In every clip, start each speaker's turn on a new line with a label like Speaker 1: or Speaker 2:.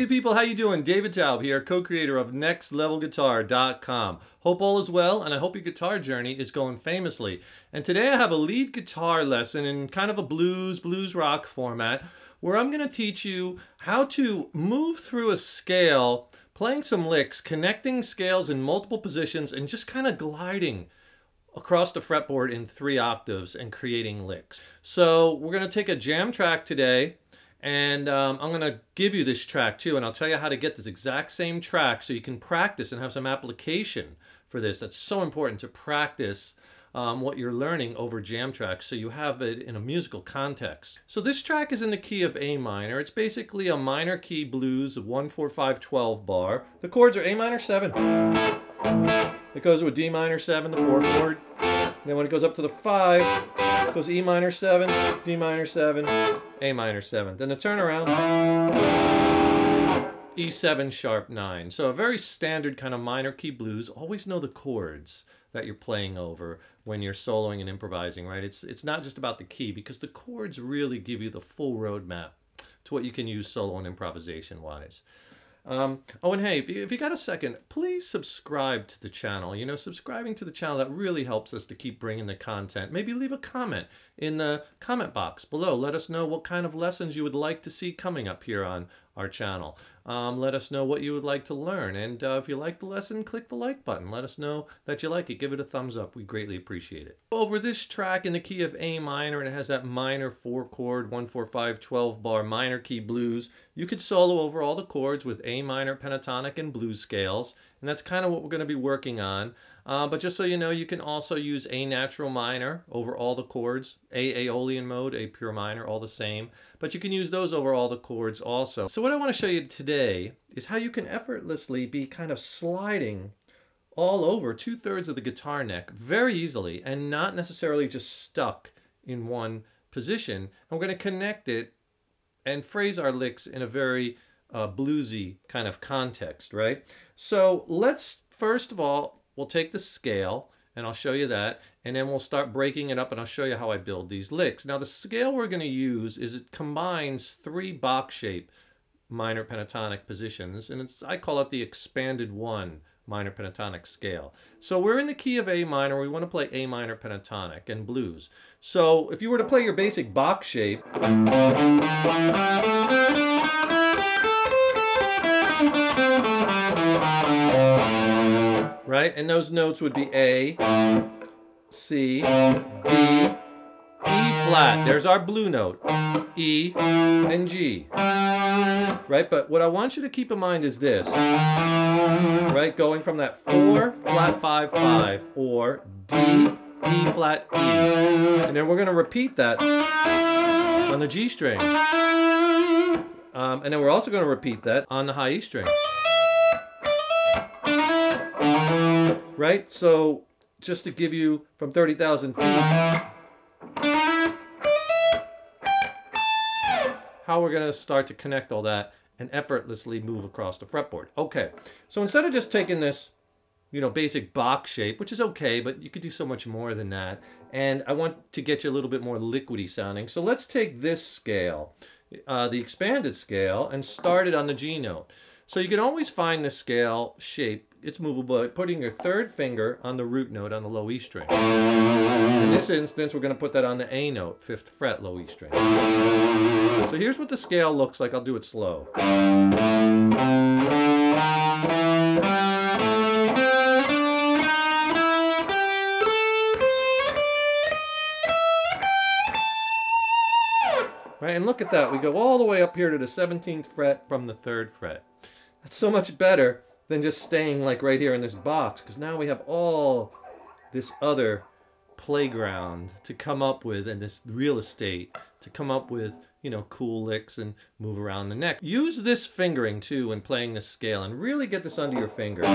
Speaker 1: People, how you doing? David Taub here, co-creator of NextLevelGuitar.com. Hope all is well, and I hope your guitar journey is going famously. And today I have a lead guitar lesson in kind of a blues rock format, where I'm going to teach you how to move through a scale, playing some licks, connecting scales in multiple positions, and just kind of gliding across the fretboard in 3 octaves and creating licks. So we're going to take a jam track today. And I'm going to give you this track too, and I'll tell you how to get this exact same track so you can practice and have some application for this. That's so important to practice what you're learning over jam tracks so you have it in a musical context. So this track is in the key of A minor. It's basically a minor key blues, 1, 4, 5, 12 bar. The chords are A minor 7. It goes with D minor 7, the 4 chord. Then when it goes up to the 5, it goes E minor 7, D minor 7, A minor 7. Then the turnaround, E7 sharp 9. So a very standard kind of minor key blues. Always know the chords that you're playing over when you're soloing and improvising, right? It's not just about the key, because the chords really give you the full roadmap to what you can use solo and improvisation wise. Oh, and hey, if you got a second, please subscribe to the channel. You know, subscribing to the channel, that really helps us to keep bringing the content. Maybe leave a comment in the comment box below. Let us know what kind of lessons you would like to see coming up here on our channel. Let us know what you would like to learn. And if you like the lesson, click the like button. Let us know that you like it. Give it a thumbs up. We greatly appreciate it. Over this track in the key of A minor, and it has that minor 4 chord, 1, 4, 5, 12 bar minor key blues. You could solo over all the chords with A minor, pentatonic, and blues scales. And that's kind of what we're going to be working on. But just so you know, you can also use A natural minor over all the chords, A Aeolian mode, A pure minor, all the same. But you can use those over all the chords also. So what I want to show you today is how you can effortlessly be kind of sliding all over 2/3 of the guitar neck very easily and not necessarily just stuck in one position. And we're going to connect it and phrase our licks in a very bluesy kind of context, right? So let's, first of all, we'll take the scale, and I'll show you that, and then we'll start breaking it up, and I'll show you how I build these licks. Now, the scale we're going to use is it combines 3 box shape minor pentatonic positions, and I call it the expanded 1 minor pentatonic scale. So we're in the key of A minor. We want to play A minor pentatonic and blues. So if you were to play your basic box shape, right? And those notes would be A, C, D, E flat. There's our blue note. E and G. Right? But what I want you to keep in mind is this. Right? Going from that 4, flat 5, 5, or D, E flat, E. And then we're going to repeat that on the G string. And then we're also going to repeat that on the high E string. Right? So just to give you from 30,000 feet how we're going to start to connect all that and effortlessly move across the fretboard. Okay, so instead of just taking this, you know, basic box shape, which is okay, but you could do so much more than that. And I want to get you a little bit more liquidy sounding. So let's take this scale, the expanded scale, and start it on the G note. So you can always find the scale shape, it's movable, by putting your 3rd finger on the root note on the low E string. In this instance, we're going to put that on the A note, 5th fret, low E string. So here's what the scale looks like. I'll do it slow. Right, and look at that. We go all the way up here to the 17th fret from the 3rd fret. That's so much better than just staying like right here in this box, because now we have all this other playground to come up with, and this real estate to come up with, cool licks and move around the neck. Use this fingering too when playing this scale and really get this under your fingers.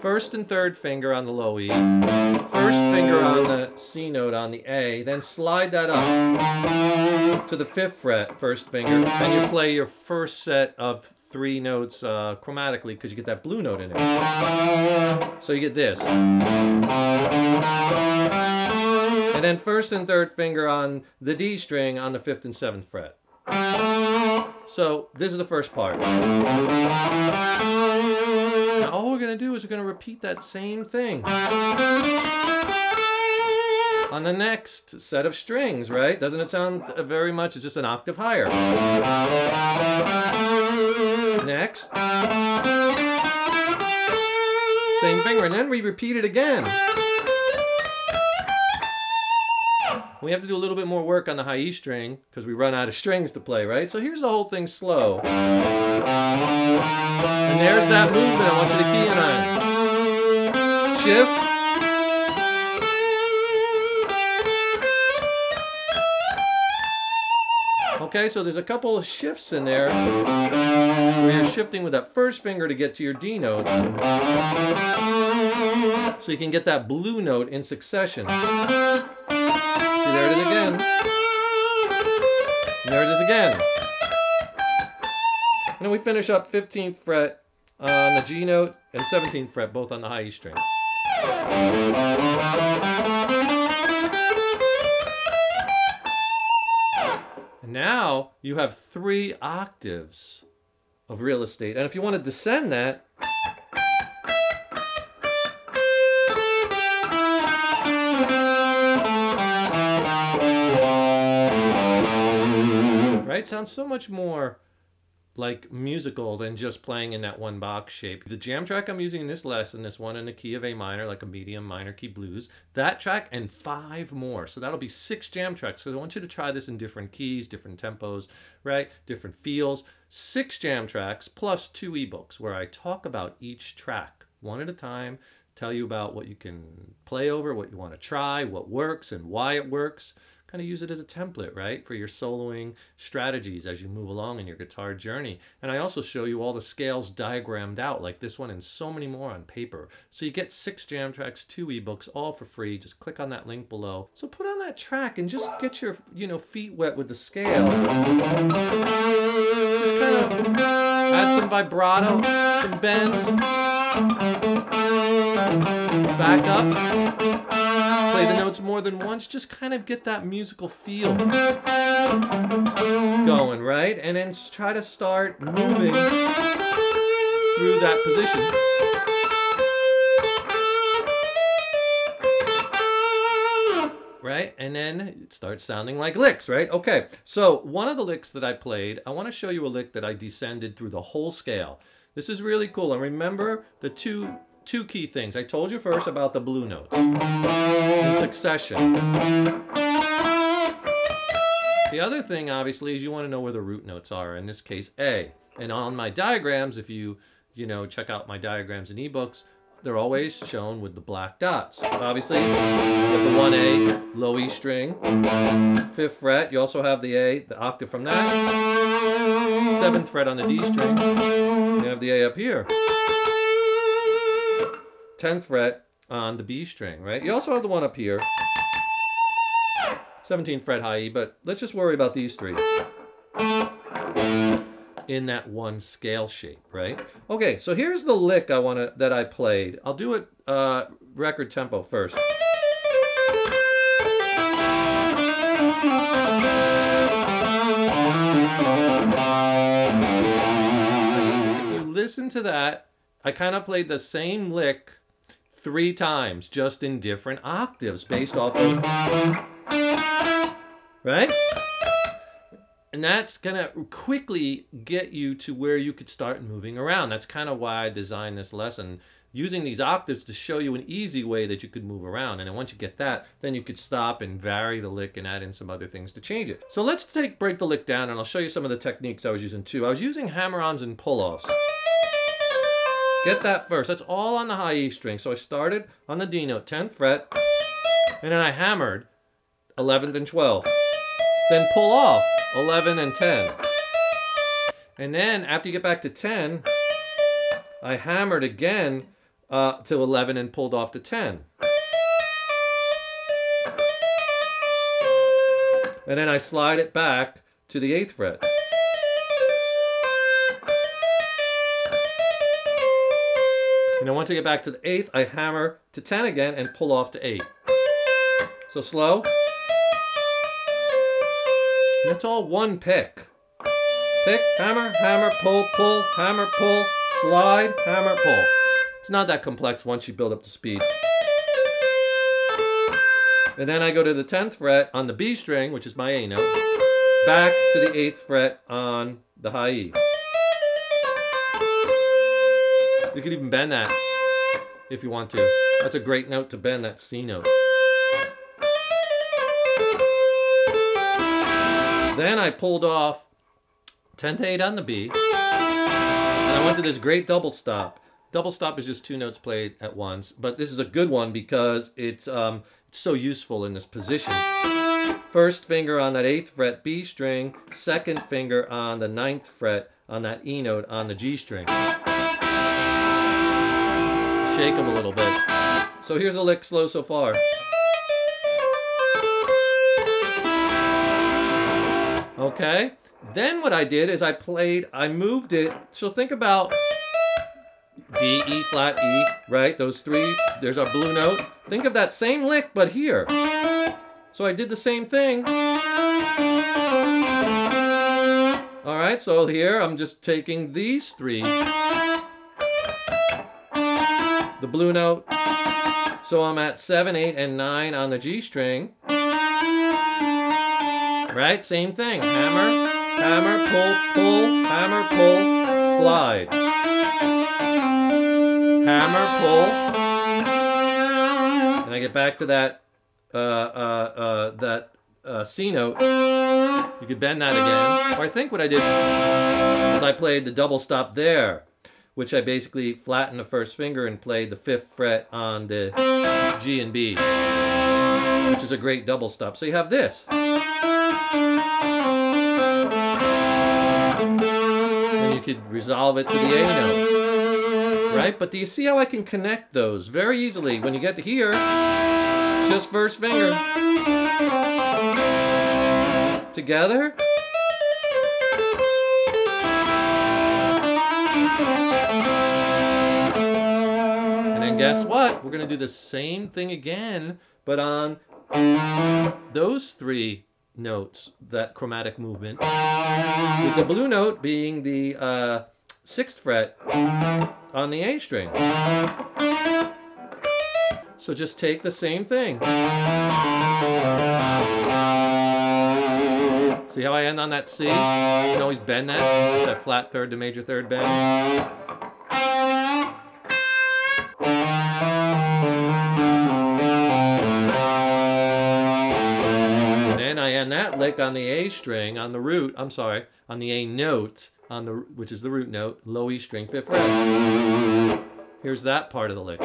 Speaker 1: First and third finger on the low E, first finger on the C note on the A, then slide that up to the 5th fret, first finger, and you play your first set of 3 notes chromatically because you get that blue note in it. So you get this. And then first and third finger on the D string on the 5th and 7th fret. So this is the first part. Now all we're going to do is we're going to repeat that same thing on the next set of strings, right? Doesn't it sound very much? It's just an octave higher. Next. Same finger, and then we repeat it again. We have to do a little bit more work on the high E string because we run out of strings to play, right? So here's the whole thing slow. And there's that movement I want you to key in on. Shift. Okay, so there's a couple of shifts in there where you're shifting with that first finger to get to your D notes. So you can get that blue note in succession. See, there it is again. And there it is again. And then we finish up 15th fret on the G note and 17th fret, both on the high E string. And now you have 3 octaves of real estate. And if you want to descend that, right? Sounds so much more like musical than just playing in that one box shape. The jam track I'm using in this lesson, this one in the key of A minor, like a medium minor key blues, that track and 5 more. So that'll be 6 jam tracks. So I want you to try this in different keys, different tempos, right? Different feels. 6 jam tracks plus 2 ebooks where I talk about each track one at a time, tell you about what you can play over, what you want to try, what works and why it works. Kind of use it as a template, right, for your soloing strategies as you move along in your guitar journey. And I also show you all the scales diagrammed out, like this one and so many more on paper. So you get 6 jam tracks, 2 ebooks, all for free. Just click on that link below. So put on that track and just get your, feet wet with the scale. Just kind of add some vibrato, some bends. Back up. Play the notes more than once, just kind of get that musical feel going, right? And then try to start moving through that position. Right? And then it starts sounding like licks, right? Okay, so one of the licks that I played, I want to show you a lick that I descended through the whole scale. This is really cool. And remember the two key things. I told you first about the blue notes in succession. The other thing, obviously, is you want to know where the root notes are. In this case, A. And on my diagrams, if you check out my diagrams and ebooks, they're always shown with the black dots. Obviously, you have the 1A, low E string, 5th fret. You also have the A, the octave from that, 7th fret on the D string. You have the A up here. 10th fret on the B string, right? You also have the one up here, 17th fret high E, but let's just worry about these 3 in that one scale shape, right? Okay, so here's the lick that I played. I'll do it record tempo first. If you listen to that, I kind of played the same lick 3 times, just in different octaves based off of, right? And that's gonna quickly get you to where you could start moving around. That's kind of why I designed this lesson, using these octaves to show you an easy way that you could move around. And then once you get that, then you could stop and vary the lick and add in some other things to change it. So let's break the lick down, and I'll show you some of the techniques I was using too. I was using hammer-ons and pull-offs. Get that first. That's all on the high E string. So I started on the D note, 10th fret, and then I hammered 11th and 12th. Then pull off 11, and 10. And then after you get back to 10, I hammered again to 11 and pulled off to 10. And then I slide it back to the 8th fret. And then once I get back to the 8th, I hammer to 10 again and pull off to 8. So slow. And it's all one pick. Pick, hammer, hammer, pull, pull, hammer, pull, slide, hammer, pull. It's not that complex once you build up the speed. And then I go to the 10th fret on the B string, which is my A note, back to the 8th fret on the high E. You could even bend that if you want to. That's a great note to bend, that C note. Then I pulled off 10 to 8 on the B, and I went to this great double stop. Double stop is just 2 notes played at once, but this is a good one because it's so useful in this position. First finger on that 8th fret B string, second finger on the 9th fret on that E note on the G string. Shake them a little bit. So here's a lick slow so far. Okay, then what I did is I moved it, so think about D, E, flat, E, right? Those three, there's our blue note. Think of that same lick, but here. So I did the same thing. All right, so here I'm just taking these three. The blue note. So I'm at 7, 8, and 9 on the G string. Right, same thing. Hammer, hammer, pull, pull, hammer, pull, slide. Hammer, pull. And I get back to that C note. You could bend that again. Or I think what I did was I played the double stop there, which I basically flattened the first finger and played the 5th fret on the G and B, which is a great double stop. So you have this. And you could resolve it to the A note, right? But do you see how I can connect those very easily? When you get to here, just first finger. Together. And then guess what? We're going to do the same thing again, but on those three notes, that chromatic movement, with the blue note being the 6th fret on the A string. So just take the same thing. See how I end on that C? You can always bend that. It's that flat third to major third bend. And then I end that lick on the A string, on the root, on the A note, which is the root note, low E string, 5th fret. Here's that part of the lick.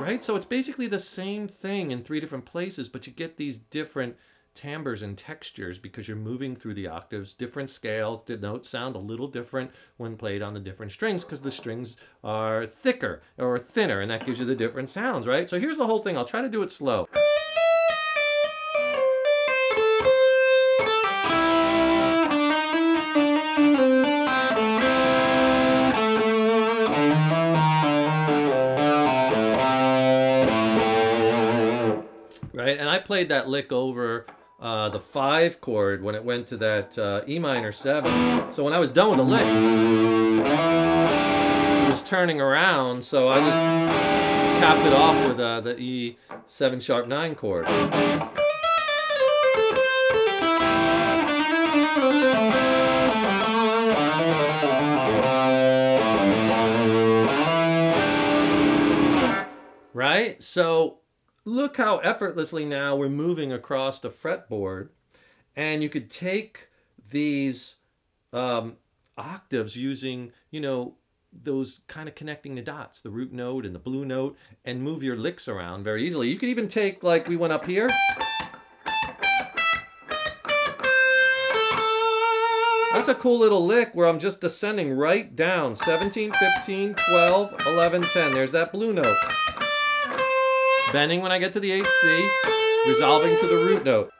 Speaker 1: Right? So it's basically the same thing in 3 different places, but you get these different timbres and textures because you're moving through the octaves, different scales. The notes sound a little different when played on the different strings because the strings are thicker or thinner, and that gives you the different sounds, right? So here's the whole thing. I'll try to do it slow. Right, and I played that lick over the 5 chord when it went to that E minor 7. So when I was done with the lick, it was turning around, so I just capped it off with the E 7 sharp 9 chord. Right, so look how effortlessly now we're moving across the fretboard, and you could take these octaves using, those kind of connecting the dots, the root note and the blue note, and move your licks around very easily. You could even take, like we went up here. That's a cool little lick where I'm just descending right down. 17, 15, 12, 11, 10. There's that blue note. Bending when I get to the 8th C, resolving to the root note.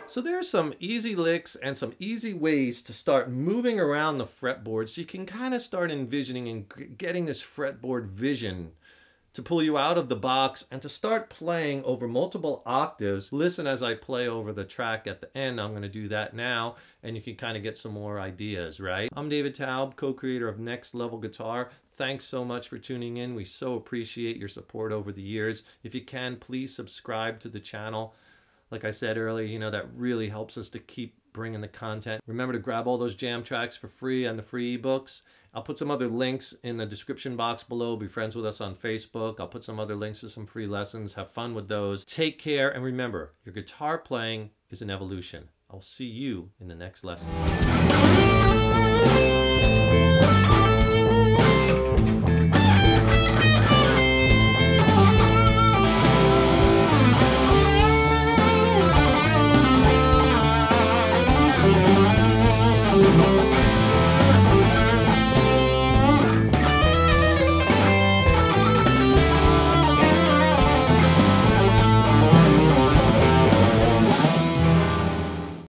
Speaker 1: So there's some easy licks and some easy ways to start moving around the fretboard so you can kind of start envisioning and getting this fretboard vision to pull you out of the box and to start playing over multiple octaves. Listen as I play over the track at the end. I'm going to do that now, and you can kind of get some more ideas, right? I'm David Taub, co-creator of Next Level Guitar. Thanks so much for tuning in. We so appreciate your support over the years. If you can, please subscribe to the channel. Like I said earlier, you know, that really helps us to keep bringing the content. Remember to grab all those jam tracks for free on the free ebooks. I'll put some other links in the description box below. Be friends with us on Facebook. I'll put some other links to some free lessons. Have fun with those. Take care, and remember, your guitar playing is an evolution. I'll see you in the next lesson.